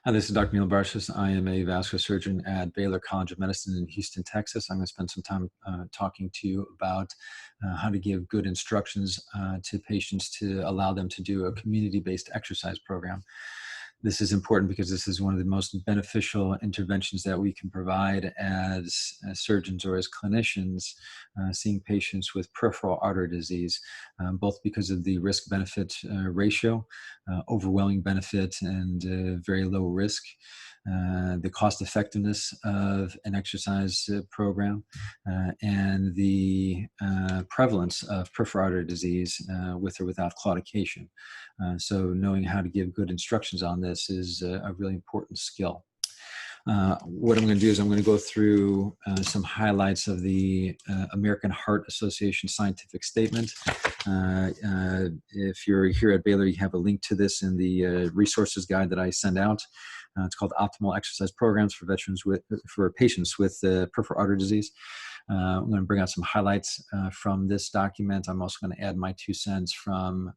Hi, this is Dr. Neil Barshas. I am a vascular surgeon at Baylor College of Medicine in Houston, Texas. I'm going to spend some time talking to you about how to give good instructions to patients to allow them to do a community-based exercise program. This is important because this is one of the most beneficial interventions that we can provide as surgeons or as clinicians seeing patients with peripheral artery disease, both because of the risk-benefit ratio, overwhelming benefit and very low risk, the cost effectiveness of an exercise program, and the prevalence of peripheral artery disease with or without claudication. So knowing how to give good instructions on this is a really important skill. What I'm going to do is I'm going to go through some highlights of the American Heart Association scientific statement. If you're here at Baylor, you have a link to this in the resources guide that I send out. It's called Optimal Exercise Programs for patients with peripheral artery disease. I'm going to bring out some highlights from this document. I'm also going to add my 2 cents from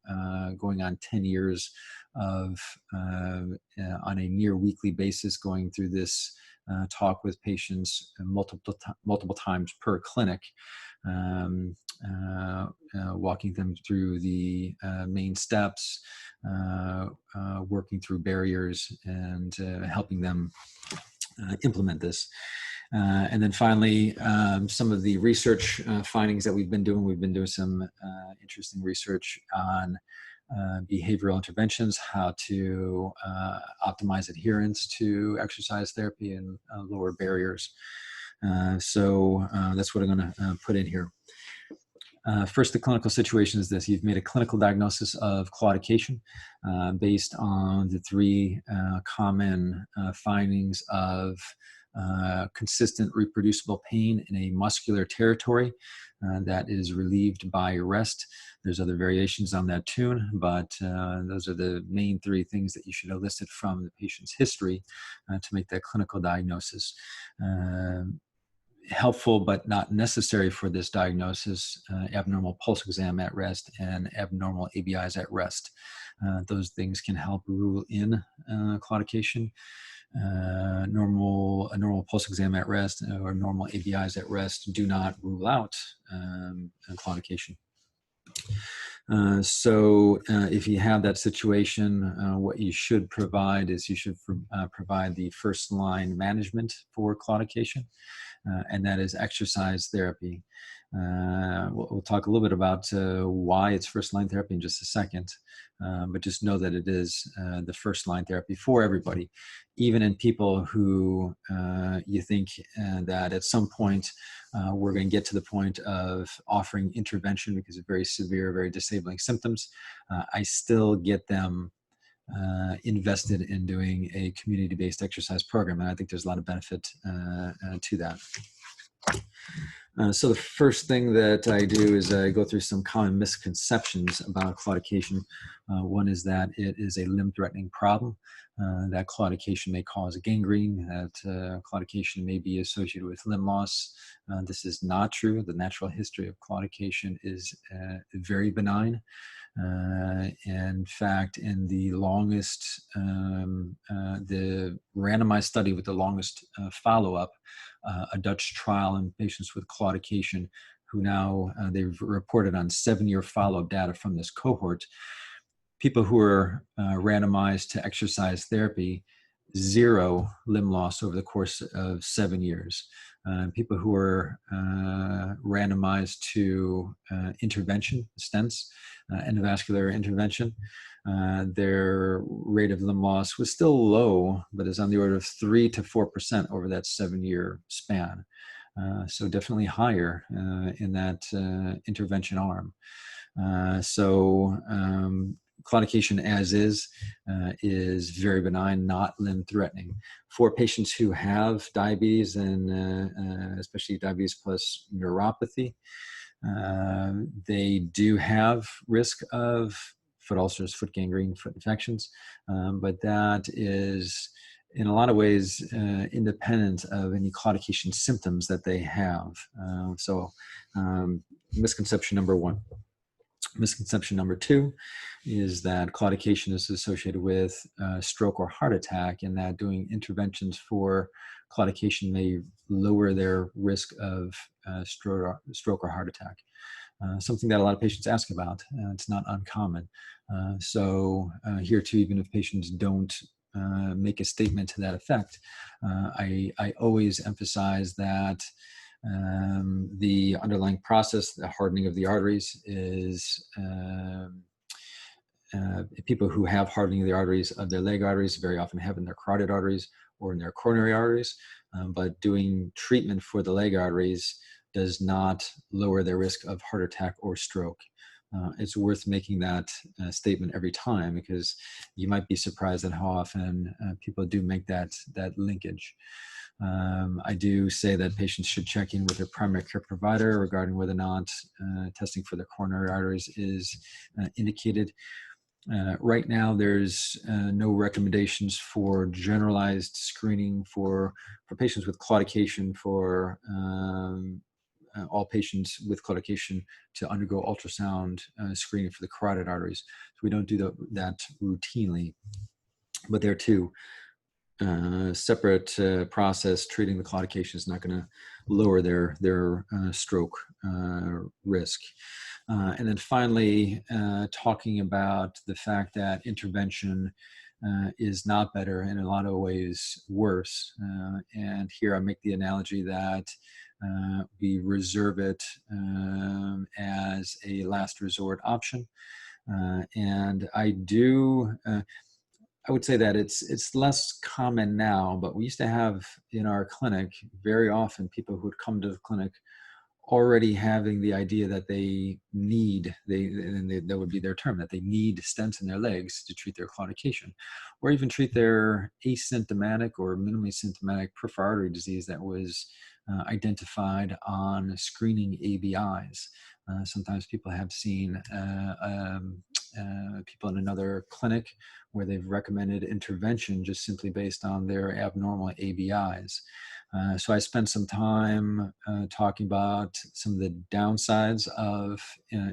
going on 10 years of on a near weekly basis going through this talk with patients multiple times per clinic, walking them through the main steps, working through barriers, and helping them implement this. And then finally, some of the research findings that we've been doing. We've been doing some interesting research on behavioral interventions, how to optimize adherence to exercise therapy and lower barriers. So that's what I'm going to put in here. First, the clinical situation is this. You've made a clinical diagnosis of claudication based on the 3 common findings of consistent reproducible pain in a muscular territory that is relieved by rest. There's other variations on that tune, but those are the main 3 things that you should elicit from the patient's history to make that clinical diagnosis. Helpful but not necessary for this diagnosis, abnormal pulse exam at rest and abnormal ABIs at rest. Those things can help rule in claudication. A normal pulse exam at rest or normal ABIs at rest do not rule out claudication. So if you have that situation, what you should provide is you should provide the first line management for claudication, and that is exercise therapy. We'll talk a little bit about why it's first line therapy in just a second, but just know that it is the first line therapy for everybody, even in people who you think that at some point we're going to get to the point of offering intervention because of very severe, very disabling symptoms. I still get them invested in doing a community-based exercise program, and I think there's a lot of benefit to that. So the first thing that I do is I go through some common misconceptions about claudication. One is that it is a limb-threatening problem, that claudication may cause gangrene, that claudication may be associated with limb loss. This is not true. The natural history of claudication is very benign. In fact, in the longest, the randomized study with the longest follow-up, a Dutch trial in patients with claudication who now, they've reported on 7-year follow-up data from this cohort. People who are randomized to exercise therapy, 0 limb loss over the course of 7 years. People who are randomized to intervention, stents, endovascular intervention, their rate of limb loss was still low, but is on the order of 3 to 4% over that 7-year span. So definitely higher in that intervention arm. Claudication as is very benign, not limb-threatening. For patients who have diabetes and especially diabetes plus neuropathy, they do have risk of foot ulcers, foot gangrene, foot infections, but that is in a lot of ways independent of any claudication symptoms that they have. Misconception number 1. Misconception number 2 is that claudication is associated with stroke or heart attack, and that doing interventions for claudication may lower their risk of stroke or heart attack. Something that a lot of patients ask about. It's not uncommon. Here too, even if patients don't make a statement to that effect, I always emphasize that the underlying process, the hardening of the arteries, is people who have hardening of the arteries of their leg arteries very often have in their carotid arteries or in their coronary arteries. But doing treatment for the leg arteries does not lower their risk of heart attack or stroke. It's worth making that statement every time, because you might be surprised at how often people do make that linkage. I do say that patients should check in with their primary care provider regarding whether or not testing for their coronary arteries is indicated. Right now, there's no recommendations for generalized screening for patients with claudication, for all patients with claudication to undergo ultrasound screening for the carotid arteries. So we don't do that routinely, but there too, separate process treating the claudication is not going to lower their stroke risk. And then finally, talking about the fact that intervention is not better, and in a lot of ways worse. And here I make the analogy that we reserve it as a last resort option. And I would say that it's less common now, but we used to have in our clinic very often people who would come to the clinic already having the idea that that would be their term, that they need stents in their legs to treat their claudication, or even treat their asymptomatic or minimally symptomatic peripheral artery disease that was identified on screening ABIs. Sometimes people have seen people in another clinic where they've recommended intervention just simply based on their abnormal ABIs. So I spent some time talking about some of the downsides of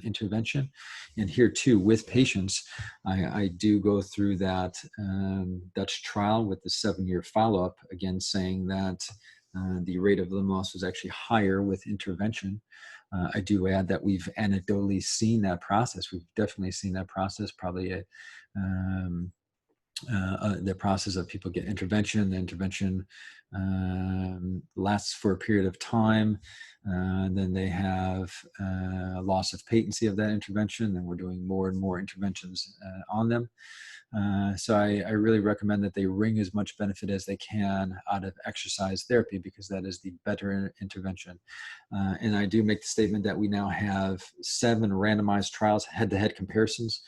intervention. And here too, with patients, I do go through that Dutch trial with the 7-year follow-up, again saying that the rate of limb loss was actually higher with intervention. I do add that we've anecdotally seen that process. We've definitely seen that process, probably the process of people get intervention. The intervention lasts for a period of time. Then they have loss of patency of that intervention, and we're doing more and more interventions on them. So I really recommend that they wring as much benefit as they can out of exercise therapy, because that is the better intervention. And I do make the statement that we now have 7 randomized trials, head-to-head comparisons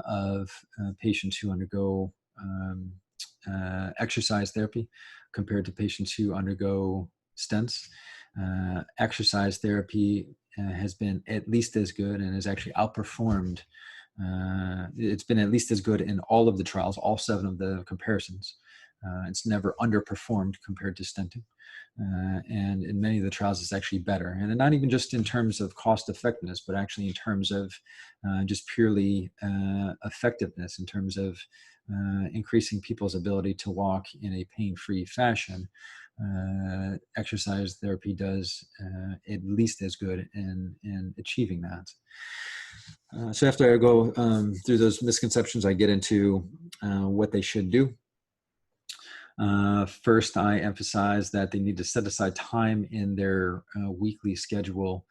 of patients who undergo exercise therapy compared to patients who undergo stents. Exercise therapy has been at least as good and has actually outperformed. It's been at least as good in all of the trials, all 7 of the comparisons. It's never underperformed compared to stenting. And in many of the trials, it's actually better. And not even just in terms of cost effectiveness, but actually in terms of just purely effectiveness, in terms of increasing people's ability to walk in a pain-free fashion. Exercise therapy does at least as good in achieving that. So after I go through those misconceptions, I get into what they should do. First, I emphasize that they need to set aside time in their weekly schedule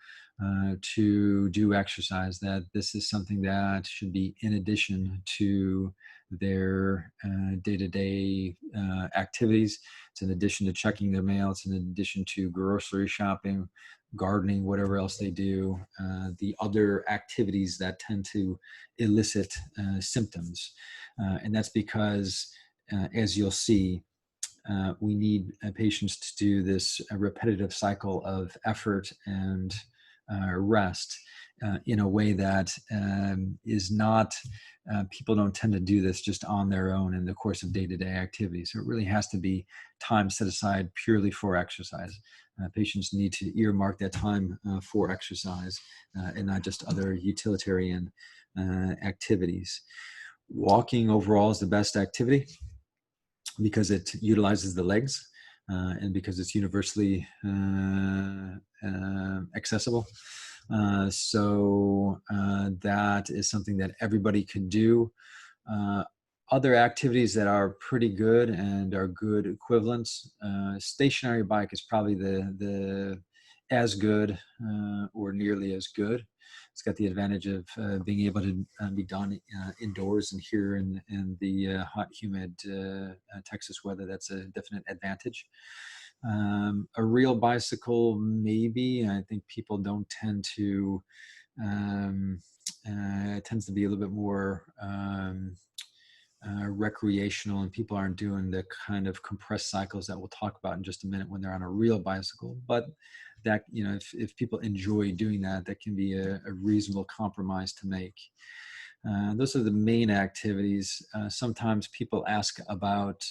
to do exercise, that this is something that should be in addition to their day-to-day activities. It's in addition to checking their mail. It's in addition to grocery shopping, gardening, whatever else they do, the other activities that tend to elicit symptoms. And that's because, as you'll see, we need patients to do this repetitive cycle of effort and rest in a way that is not, people don't tend to do this just on their own in the course of day-to-day activities. So it really has to be time set aside purely for exercise. Patients need to earmark that time for exercise and not just other utilitarian activities. Walking overall is the best activity because it utilizes the legs and because it's universally accessible. So that is something that everybody can do. Other activities that are pretty good and are good equivalents. Stationary bike is probably the as good or nearly as good. It's got the advantage of being able to be done indoors, and here in the hot, humid Texas weather, that's a definite advantage. A real bicycle, maybe. I think people don't tend to, it tends to be a little bit more recreational, and people aren't doing the kind of compressed cycles that we'll talk about in just a minute when they're on a real bicycle. But that, if people enjoy doing that, that can be a reasonable compromise to make. Those are the main activities. Sometimes people ask about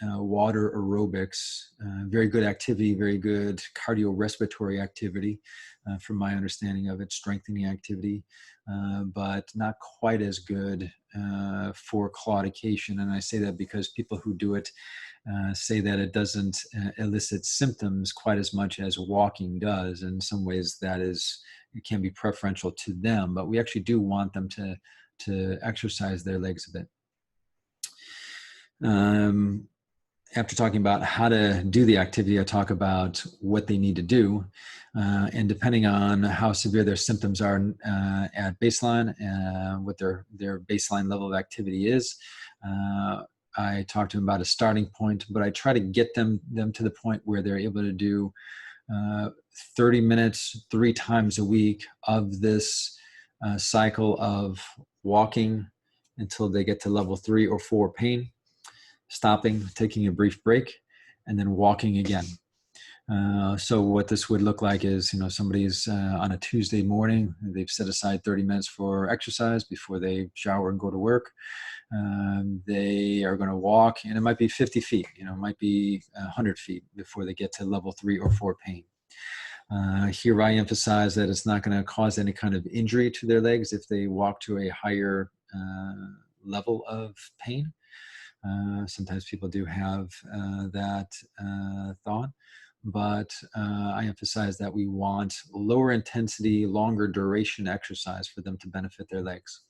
water aerobics. Very good activity, very good cardiorespiratory activity, from my understanding of it, strengthening activity, but not quite as good for claudication. And I say that because people who do it say that it doesn't elicit symptoms quite as much as walking does. In some ways, it can be preferential to them, but we actually do want them to exercise their legs a bit. After talking about how to do the activity, I talk about what they need to do. And depending on how severe their symptoms are at baseline, what their baseline level of activity is, I talk to them about a starting point, but I try to get them to the point where they're able to do 30 minutes 3 times a week of this cycle of walking until they get to level 3 or 4 pain, stopping, taking a brief break, and then walking again. So what this would look like is, somebody's on a Tuesday morning, they've set aside 30 minutes for exercise before they shower and go to work. They are going to walk, and it might be 50 feet, it might be 100 feet before they get to level 3 or 4 pain. Here I emphasize that it's not going to cause any kind of injury to their legs if they walk to a higher level of pain. Sometimes people do have that thought, but I emphasize that we want lower intensity, longer duration exercise for them to benefit their legs.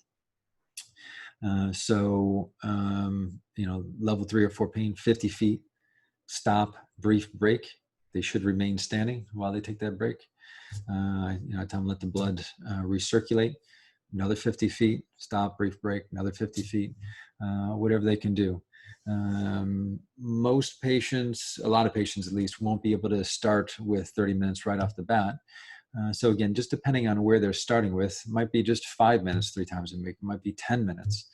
Level 3 or 4 pain, 50 feet, stop, brief break. They should remain standing while they take that break. I tell them let the blood recirculate. Another 50 feet, stop, brief break, another 50 feet, whatever they can do. Most patients, a lot of patients at least, won't be able to start with 30 minutes right off the bat. So again, just depending on where they're starting with, might be just 5 minutes 3 times a week, might be 10 minutes,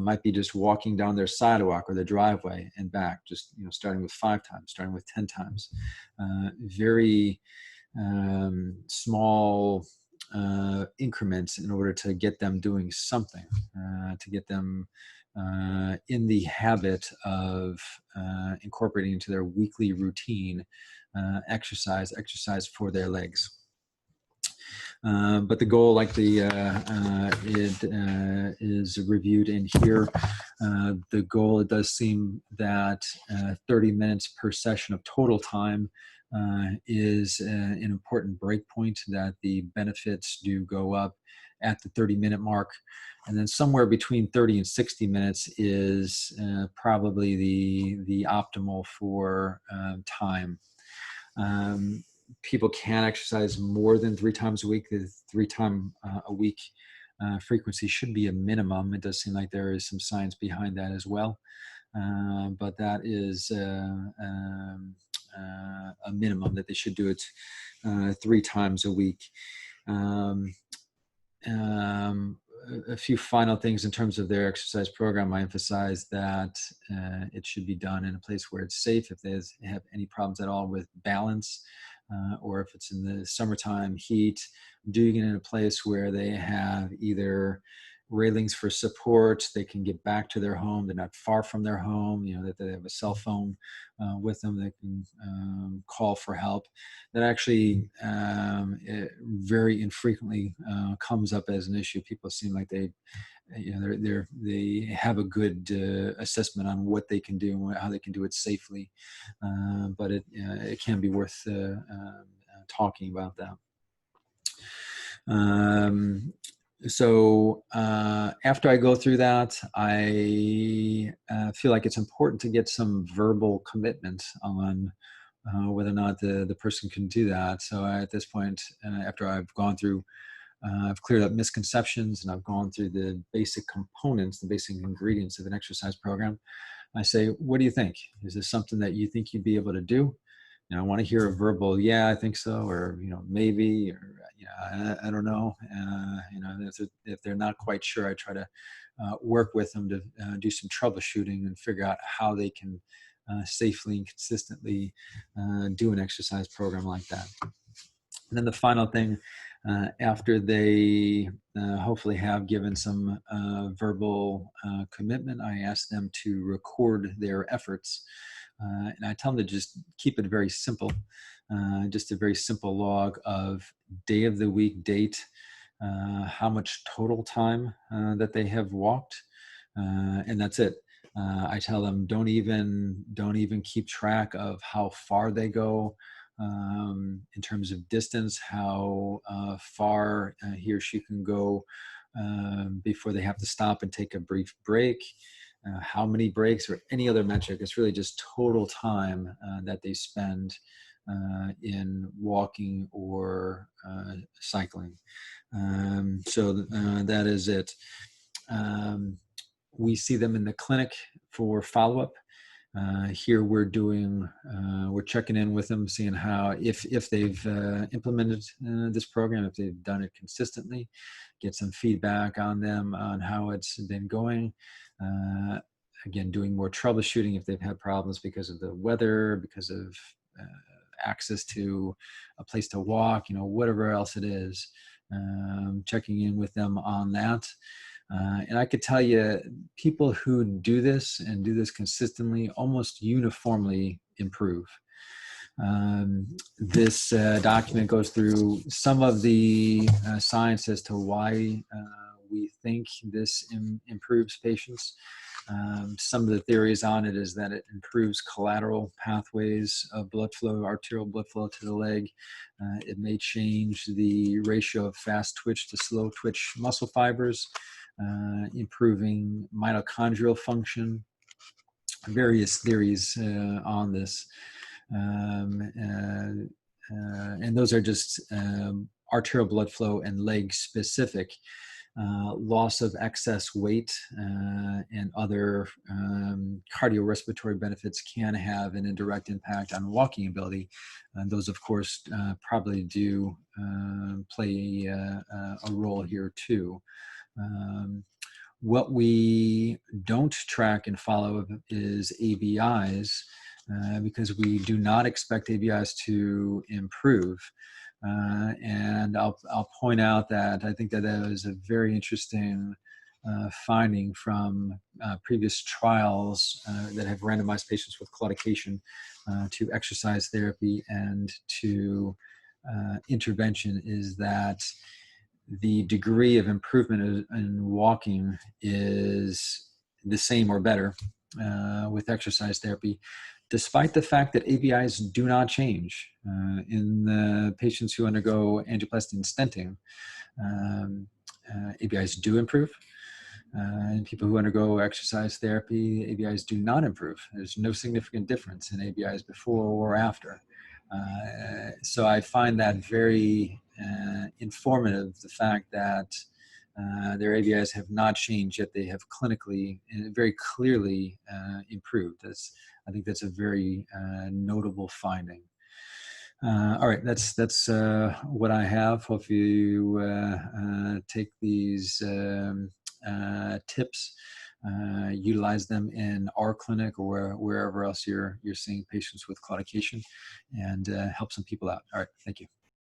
might be just walking down their sidewalk or their driveway and back, just starting with 5 times, starting with 10 times. Very small increments in order to get them doing something, to get them in the habit of incorporating into their weekly routine exercise for their legs. But the goal, like it is reviewed in here, the goal, it does seem that 30 minutes per session of total time is an important break point, that the benefits do go up at the 30-minute mark. And then somewhere between 30 and 60 minutes is probably the optimal for time. People can exercise more than 3 times a week. The 3 time a week frequency should be a minimum. It does seem like there is some science behind that as well. But that is a minimum, that they should do it 3 times a week. A few final things in terms of their exercise program. I emphasize that it should be done in a place where it's safe. If they have any problems at all with balance, or if it's in the summertime heat, doing it in a place where they have either railings for support. They can get back to their home. They're not far from their home. That they have a cell phone with them. They can call for help. That actually it very infrequently comes up as an issue. People seem like they have a good assessment on what they can do and how they can do it safely. But it can be worth talking about that. So after I go through that, I feel like it's important to get some verbal commitment on whether or not the person can do that. So at this point, after I've gone through, I've cleared up misconceptions and I've gone through the basic components, the basic ingredients of an exercise program, I say, what do you think? Is this something that you think you'd be able to do? I want to hear a verbal, yeah, I think so, or maybe, or I don't know. If they're not quite sure, I try to work with them to do some troubleshooting and figure out how they can safely and consistently do an exercise program like that. And then the final thing, after they hopefully have given some verbal commitment, I ask them to record their efforts. And I tell them to just keep it very simple, just a very simple log of day of the week, date, how much total time that they have walked, and that's it. I tell them don't even keep track of how far they go in terms of distance, how far he or she can go before they have to stop and take a brief break. How many breaks or any other metric. It's really just total time that they spend in walking or cycling. So that is it. We see them in the clinic for follow-up. Here we're checking in with them, seeing how, if they've implemented this program, if they've done it consistently, get some feedback on them on how it's been going. Again, doing more troubleshooting if they've had problems because of the weather, because of access to a place to walk, whatever else it is. Checking in with them on that. And I could tell you, people who do this and do this consistently almost uniformly improve. This document goes through some of the science as to why we think this improves patients. Some of the theories on it is that it improves collateral pathways of blood flow, arterial blood flow to the leg. It may change the ratio of fast twitch to slow twitch muscle fibers, improving mitochondrial function. Various theories on this. And those are just arterial blood flow and leg specific. Loss of excess weight and other cardiorespiratory benefits can have an indirect impact on walking ability. And those, of course, probably do play a role here too. What we don't track and follow is ABIs because we do not expect ABIs to improve. And I'll point out that I think that is a very interesting finding from previous trials that have randomized patients with claudication to exercise therapy and to intervention, is that the degree of improvement in walking is the same or better with exercise therapy, despite the fact that ABIs do not change. In the patients who undergo angioplasty and stenting, ABIs do improve. In people who undergo exercise therapy, ABIs do not improve. There's no significant difference in ABIs before or after. So I find that very informative, the fact that their ABIs have not changed, yet they have clinically and very clearly improved. I think that's a very notable finding. All right, that's what I have. Hope you take these tips, utilize them in our clinic or wherever else you're seeing patients with claudication, and help some people out. All right, thank you.